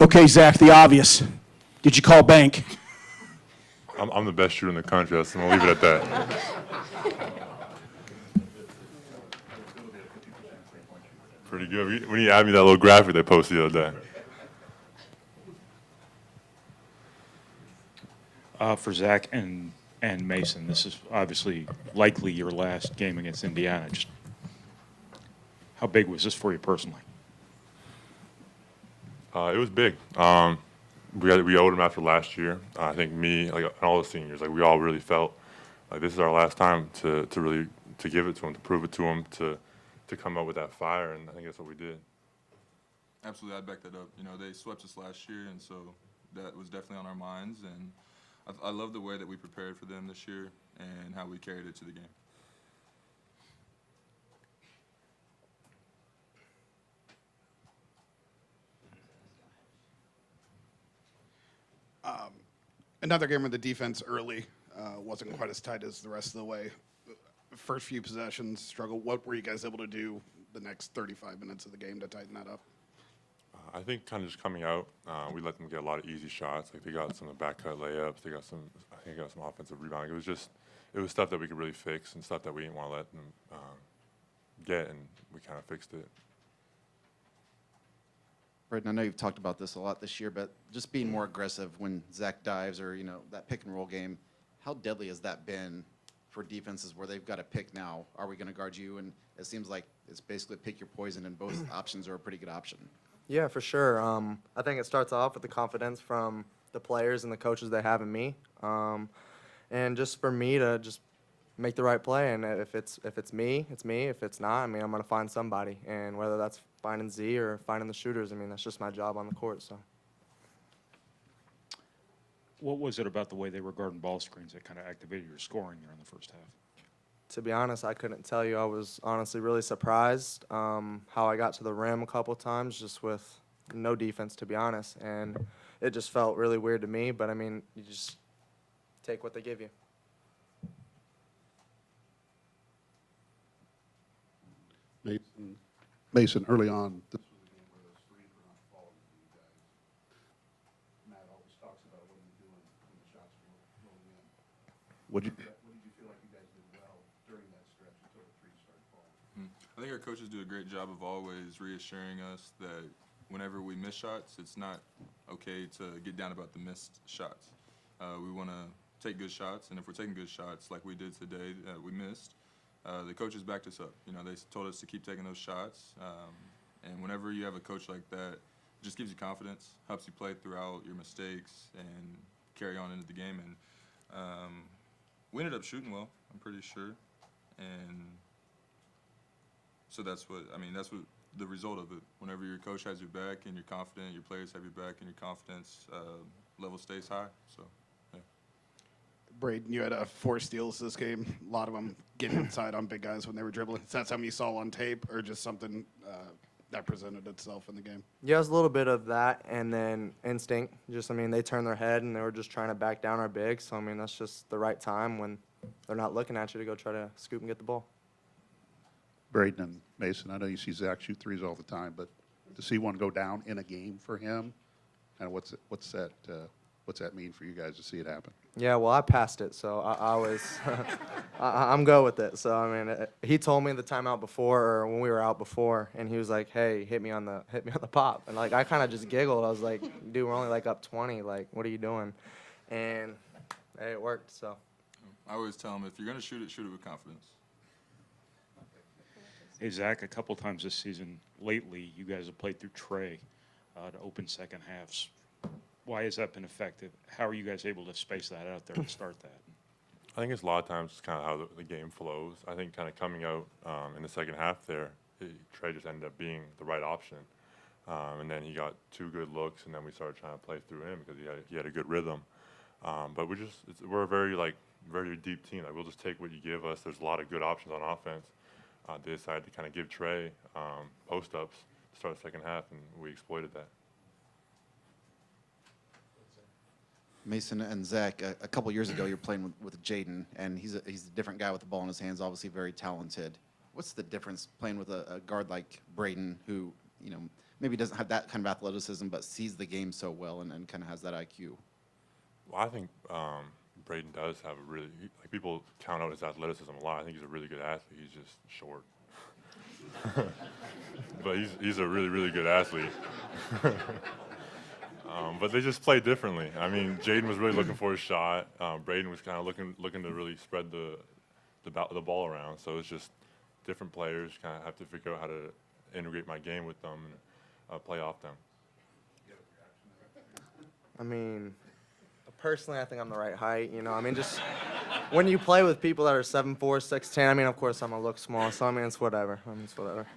Okay, Zach, the obvious. Did you call bank? I'm the best shooter in the country, so I'm going to leave it at that. Pretty good. When you add me that little graphic they posted the other day. For Zach and Mason, this is obviously likely your last game against Indiana. Just how big was this for you personally? It was big. We owed him after last year. I think me, like and all the seniors, like we all really felt like this is our last time to really to give it to him, to prove it to him, to come up with that fire, and I think that's what we did. Absolutely, I'd back that up. You know, they swept us last year, and so that was definitely on our minds. And I love the way that we prepared for them this year and how we carried it to the game. Another game where the defense early wasn't quite as tight as the rest of the way. First few possessions, struggle. What were you guys able to do the next 35 minutes of the game to tighten that up? I think kind of just coming out, we let them get a lot of easy shots. Like they got some back cut layups. I think they got some offensive rebounding. It was stuff that we could really fix and stuff that we didn't want to let them get, and we kind of fixed it. Braden, I know you've talked about this a lot this year, but just being more aggressive when Zach dives or, that pick and roll game, how deadly has that been for defenses where they've got to pick now? Are we going to guard you? And it seems like it's basically pick your poison, and both options are a pretty good option. Yeah, for sure. I think it starts off with the confidence from the players and the coaches they have in me, and just for me to just make the right play. And if it's me, it's me. If it's not, I'm going to find somebody. And whether that's finding Z or finding the shooters, that's just my job on the court. So. What was it about the way they were guarding ball screens that kind of activated your scoring there in the first half? To be honest, I couldn't tell you. I was honestly really surprised how I got to the rim a couple times just with no defense, to be honest. And it just felt really weird to me. But, you just take what they give you. Mason, early on, this was a game where those screens were not falling for you guys. Matt always talks about what are you doing when the shots are rolling in. What did you feel like you guys did well during that stretch until the threes started falling? I think our coaches do a great job of always reassuring us that whenever we miss shots, it's not okay to get down about the missed shots. We want to take good shots, and if we're taking good shots like we did today that we missed, the coaches backed us up. They told us to keep taking those shots. And whenever you have a coach like that, it just gives you confidence, helps you play throughout your mistakes and carry on into the game. And we ended up shooting well, I'm pretty sure. And so that's what the result of it. Whenever your coach has your back and you're confident, your players have your back and your confidence level stays high. So. Braden, you had 4 steals this game. A lot of them getting inside on big guys when they were dribbling. Is that something you saw on tape or just something that presented itself in the game? Yeah, it was a little bit of that, and then instinct. Just, they turned their head, and they were just trying to back down our bigs. So, that's just the right time when they're not looking at you to go try to scoop and get the ball. Braden and Mason, I know you see Zach shoot threes all the time, but to see one go down in a game for him, kind of what's that mean for you guys to see it happen? Yeah, well, I passed it, so I was I'm good with it. So he told me the timeout before, or when we were out before, and he was like, "Hey, hit me on the pop," and I kind of just giggled. I was like, "Dude, we're only up 20. What are you doing?" And hey, it worked. So I always tell them, if you're going to shoot it with confidence. Hey, Zach, a couple times this season lately, you guys have played through Trey to open second halves. Why has that been effective? How are you guys able to space that out there and start that? I think it's a lot of times just kind of how the game flows. I think kind of coming out in the second half there, Trey just ended up being the right option. And then he got 2 good looks, and then we started trying to play through him because he had a good rhythm. But we're a very deep team. We'll just take what you give us. There's a lot of good options on offense. They decided to kind of give Trey post-ups to start the second half, and we exploited that. Mason and Zach, a couple years ago, you were playing with Jaden, and he's a different guy with the ball in his hands, obviously very talented. What's the difference playing with a guard like Braden, who maybe doesn't have that kind of athleticism, but sees the game so well and kind of has that IQ? Well, I think Braden does have a really, like, people count out his athleticism a lot. I think he's a really good athlete. He's just short. But he's a really, really good athlete. But they just play differently. I mean, Jaden was really looking for his shot. Braden was kind of looking to really spread the ball around. So it's just different players. Kind of have to figure out how to integrate my game with them and play off them. I mean, personally, I think I'm the right height. You know, I mean, just when you play with people that are 7'4", 6'10", I mean, of course, I'm gonna look small. So I mean, it's whatever. I mean, it's whatever.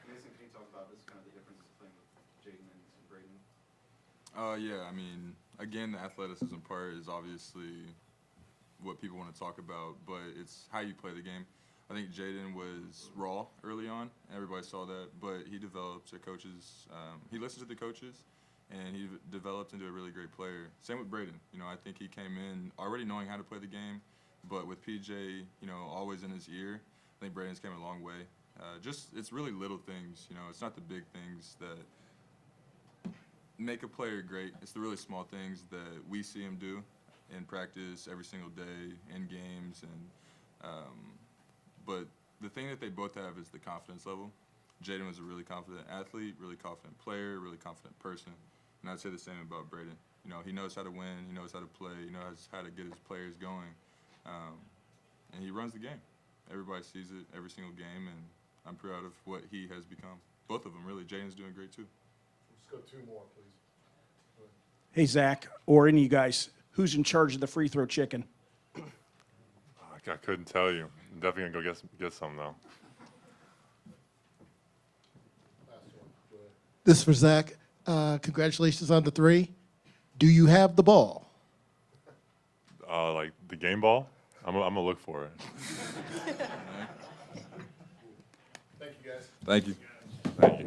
Mason, can you talk about this kind of the difference playing with Jaden and Braden? Yeah, I mean, again, the athleticism part is obviously what people want to talk about, but it's how you play the game. I think Jaden was raw early on. Everybody saw that, but he developed to coaches. He listened to the coaches, and he developed into a really great player. Same with Braden. You know, I think he came in already knowing how to play the game, but with PJ, you know, always in his ear, I think Braden's came a long way. It's really little things. You know, it's not the big things that make a player great. It's the really small things that we see him do in practice every single day, in games, and but the thing that they both have is the confidence level. Jaden was a really confident athlete, really confident player, really confident person, and I'd say the same about Braden. You know, he knows how to win, he knows how to play, he knows how to get his players going, and he runs the game. Everybody sees it every single game, and I'm proud of what he has become. Both of them, really. Jaden's doing great too. Let's go 2 more, please. Hey, Zach, or any of you guys, who's in charge of the free throw chicken? I couldn't tell you. I'm definitely gonna go get some though. Last one. Go ahead. This is for Zach. Congratulations on the 3. Do you have the ball? Like the game ball, I'm gonna look for it. Thank you, guys. Thank you. Thank you.